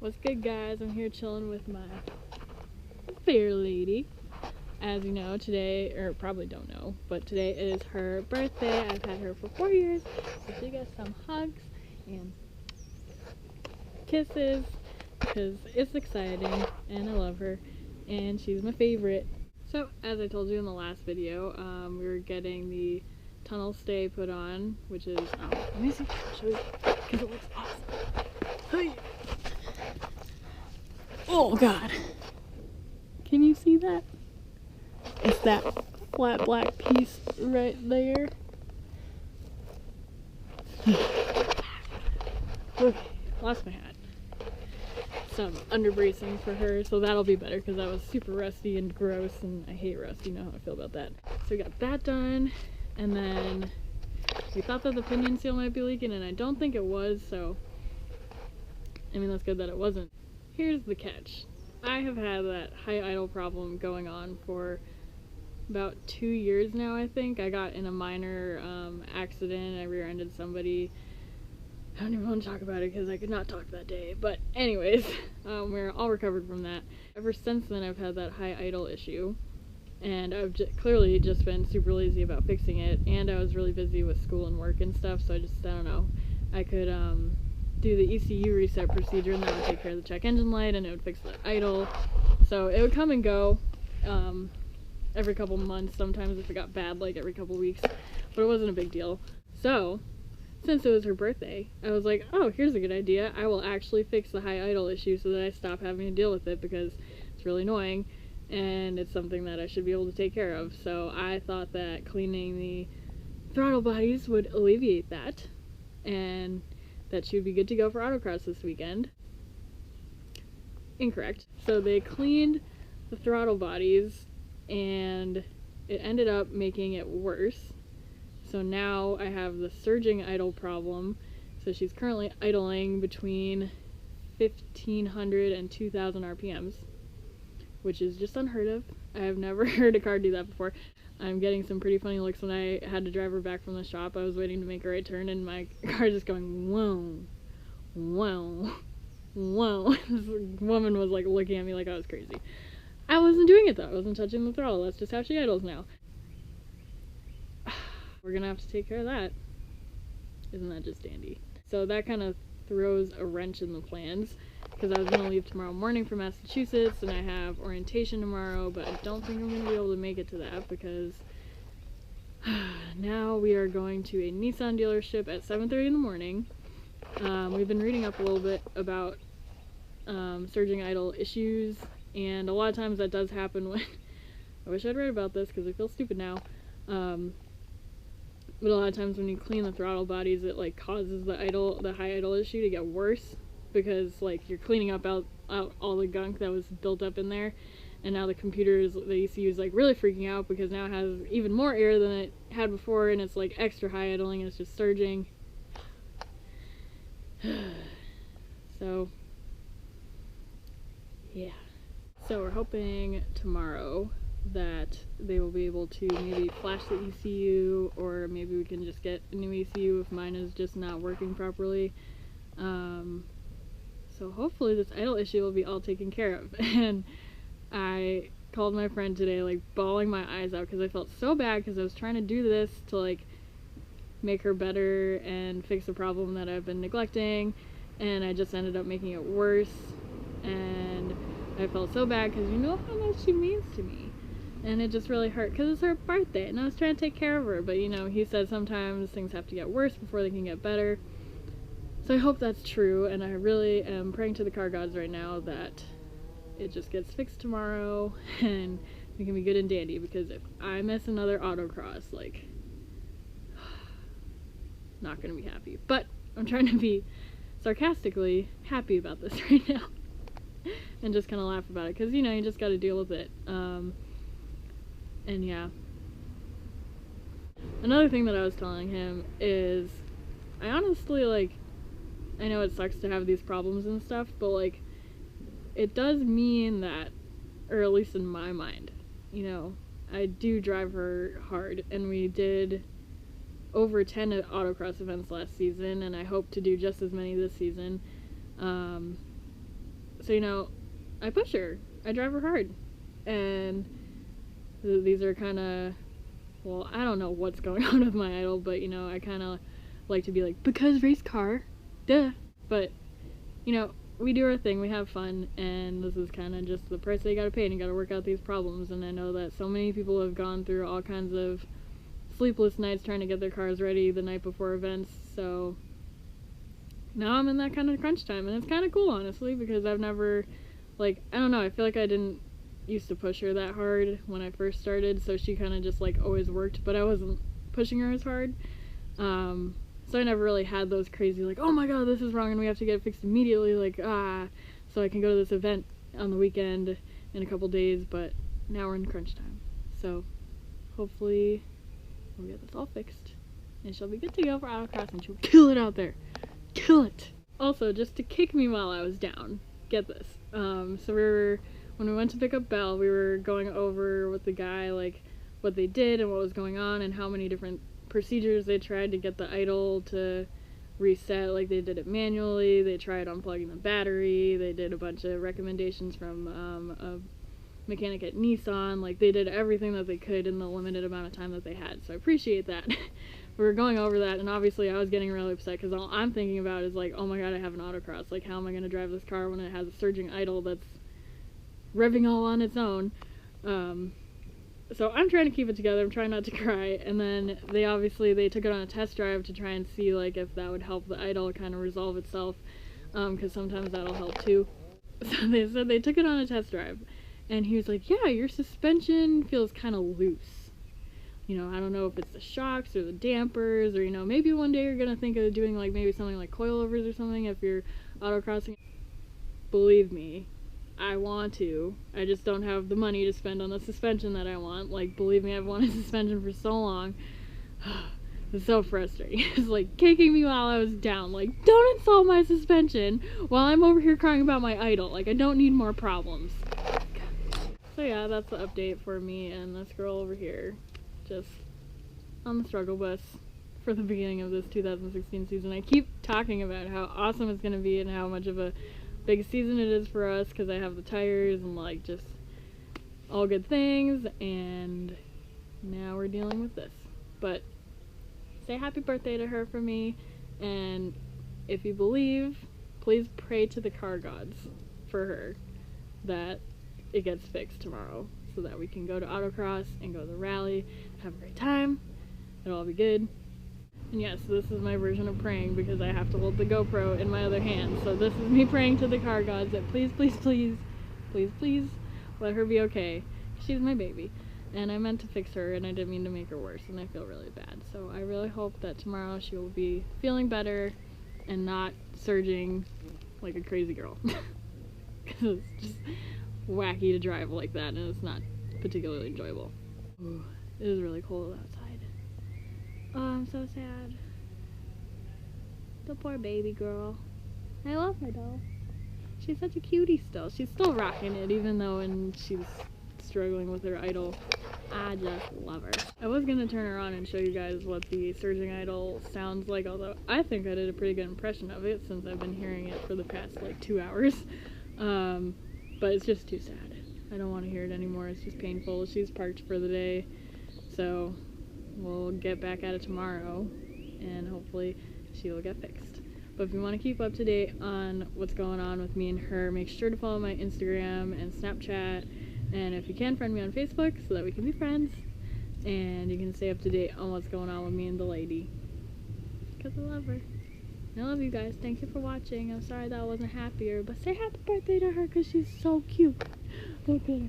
What's good, guys? I'm here chilling with my fair lady. As you know, today, or probably don't know, but today is her birthday. I've had her for 4 years, so she gets some hugs and kisses because it's exciting and I love her and she's my favorite. So, as I told you in the last video, we were getting the tunnel stay put on, which is, let me see, I'll show you, because it looks awesome. Hey. Oh god. Can you see that? It's that flat black piece right there. Okay, lost my hat. Some under bracing for her, so that'll be better because that was super rusty and gross and I hate rust. You know how I feel about that. So we got that done, and then we thought that the pinion seal might be leaking and I don't think it was, so I mean that's good that it wasn't. Here's the catch. I have had that high idle problem going on for about 2 years now, I think. I got in a minor accident. I rear-ended somebody. I don't even want to talk about it because I could not talk that day. But anyways, we're all recovered from that. Ever since then, I've had that high idle issue. And I've clearly just been super lazy about fixing it. And I was really busy with school and work and stuff, so I don't know. I could do the ECU reset procedure and that would take care of the check engine light and it would fix the idle. So it would come and go every couple months, sometimes if it got bad, like every couple weeks, but it wasn't a big deal. So since it was her birthday, I was like, oh, here's a good idea. I will actually fix the high idle issue so that I stop having to deal with it because it's really annoying and it's something that I should be able to take care of. So I thought that cleaning the throttle bodies would alleviate that and that she would be good to go for autocross this weekend. Incorrect. So they cleaned the throttle bodies and it ended up making it worse. So now I have the surging idle problem. So she's currently idling between 1,500 and 2,000 RPMs, which is just unheard of. I have never heard a car do that before. I'm getting some pretty funny looks when I had to drive her back from the shop. I was waiting to make a right turn and my car just going whoa, whoa, whoa. This woman was like looking at me like I was crazy. I wasn't doing it though. I wasn't touching the throttle. That's just how she idles now. We're gonna have to take care of that. Isn't that just dandy? So that kind of throws a wrench in the plans because I was gonna leave tomorrow morning for Massachusetts and I have orientation tomorrow, but I don't think I'm gonna be able to make it to that because now we are going to a Nissan dealership at 7:30 in the morning. We've been reading up a little bit about surging idle issues, and a lot of times that does happen when I wish I'd read about this because I feel stupid now. But a lot of times when you clean the throttle bodies, it like causes the high idle issue to get worse because like you're cleaning up out all the gunk that was built up in there, and now the ECU is like really freaking out because now it has even more air than it had before, and it's like extra high idling and it's just surging. So yeah. So we're hoping tomorrow that they will be able to maybe flash the ECU, or maybe we can just get a new ECU if mine is just not working properly. So hopefully this idle issue will be all taken care of. And I called my friend today like bawling my eyes out because I felt so bad because I was trying to do this to like make her better and fix a problem that I've been neglecting, and I just ended up making it worse. And I felt so bad because you know how much she means to me, and it just really hurt because it's her birthday and I was trying to take care of her, but you know, he said sometimes things have to get worse before they can get better. So I hope that's true, and I really am praying to the car gods right now that it just gets fixed tomorrow and we can be good and dandy, because if I miss another autocross, like, not gonna be happy. But I'm trying to be sarcastically happy about this right now and just kind of laugh about it because, you know, you just got to deal with it. And yeah. Another thing that I was telling him is I honestly, like, I know it sucks to have these problems and stuff, but like it does mean that, or at least in my mind, you know, I do drive her hard, and we did over 10 autocross events last season, and I hope to do just as many this season. So, you know, I push her. I drive her hard. And these are kind of, well, I don't know what's going on with my idol, but, you know, I kind of like to be like, because race car, duh. But, you know, we do our thing, we have fun, and this is kind of just the price they gotta pay, and you gotta work out these problems. And I know that so many people have gone through all kinds of sleepless nights trying to get their cars ready the night before events, so now I'm in that kind of crunch time, and it's kind of cool, honestly, because I've never, like, I don't know, I feel like I didn't used to push her that hard when I first started, so she kind of just, like, always worked, but I wasn't pushing her as hard, so I never really had those crazy, like, oh my god, this is wrong and we have to get it fixed immediately, like, so I can go to this event on the weekend in a couple days. But now we're in crunch time, so hopefully we'll get this all fixed and she'll be good to go for autocross and she'll kill it out there. Kill it! Also, just to kick me while I was down, get this, so when we went to pick up Belle, we were going over with the guy, like, what they did and what was going on and how many different procedures they tried to get the idle to reset. Like, they did it manually, they tried unplugging the battery, they did a bunch of recommendations from a mechanic at Nissan. Like, they did everything that they could in the limited amount of time that they had, so I appreciate that. We were going over that, and obviously I was getting really upset because all I'm thinking about is, like, oh my god, I have an autocross, like, how am I going to drive this car when it has a surging idle that's revving all on its own? So I'm trying to keep it together, I'm trying not to cry, and then they took it on a test drive to try and see, like, if that would help the idle kind of resolve itself, because sometimes that'll help too. So they said they took it on a test drive, and he was like, yeah, your suspension feels kind of loose. You know, I don't know if it's the shocks or the dampers, or, you know, maybe one day you're gonna think of doing, like, maybe something like coilovers or something if you're autocrossing. Believe me, I want to. I just don't have the money to spend on the suspension that I want. Like, believe me, I've wanted suspension for so long. It's so frustrating. It's like kicking me while I was down. Like, don't insult my suspension while I'm over here crying about my idle. Like, I don't need more problems. So yeah, that's the update for me and this girl over here. Just on the struggle bus for the beginning of this 2016 season. I keep talking about how awesome it's going to be and how much of a big season it is for us because I have the tires and, like, just all good things, and now we're dealing with this. But say happy birthday to her for me, and if you believe, please pray to the car gods for her that it gets fixed tomorrow so that we can go to autocross and go to the rally, have a great time, it'll all be good. And yes, this is my version of praying because I have to hold the GoPro in my other hand. So this is me praying to the car gods that please, please, please, please, please let her be okay. She's my baby. And I meant to fix her and I didn't mean to make her worse, and I feel really bad. So I really hope that tomorrow she will be feeling better and not surging like a crazy girl. Because it's just wacky to drive like that and it's not particularly enjoyable. Ooh, it is really cold outside. Oh, I'm so sad. The poor baby girl. I love her though. She's such a cutie still. She's still rocking it even though when she's struggling with her idle. I just love her. I was gonna turn her on and show you guys what the surging idle sounds like, although I think I did a pretty good impression of it since I've been hearing it for the past like 2 hours. But it's just too sad. I don't want to hear it anymore. It's just painful. She's parked for the day, so we'll get back at it tomorrow and hopefully she will get fixed. But if you want to keep up to date on what's going on with me and her, make sure to follow my Instagram and Snapchat, and if you can, friend me on Facebook so that we can be friends and you can stay up to date on what's going on with me and the lady, because I love her. I love you guys. Thank you for watching. I'm sorry that I wasn't happier, but say happy birthday to her because she's so cute. Look at her.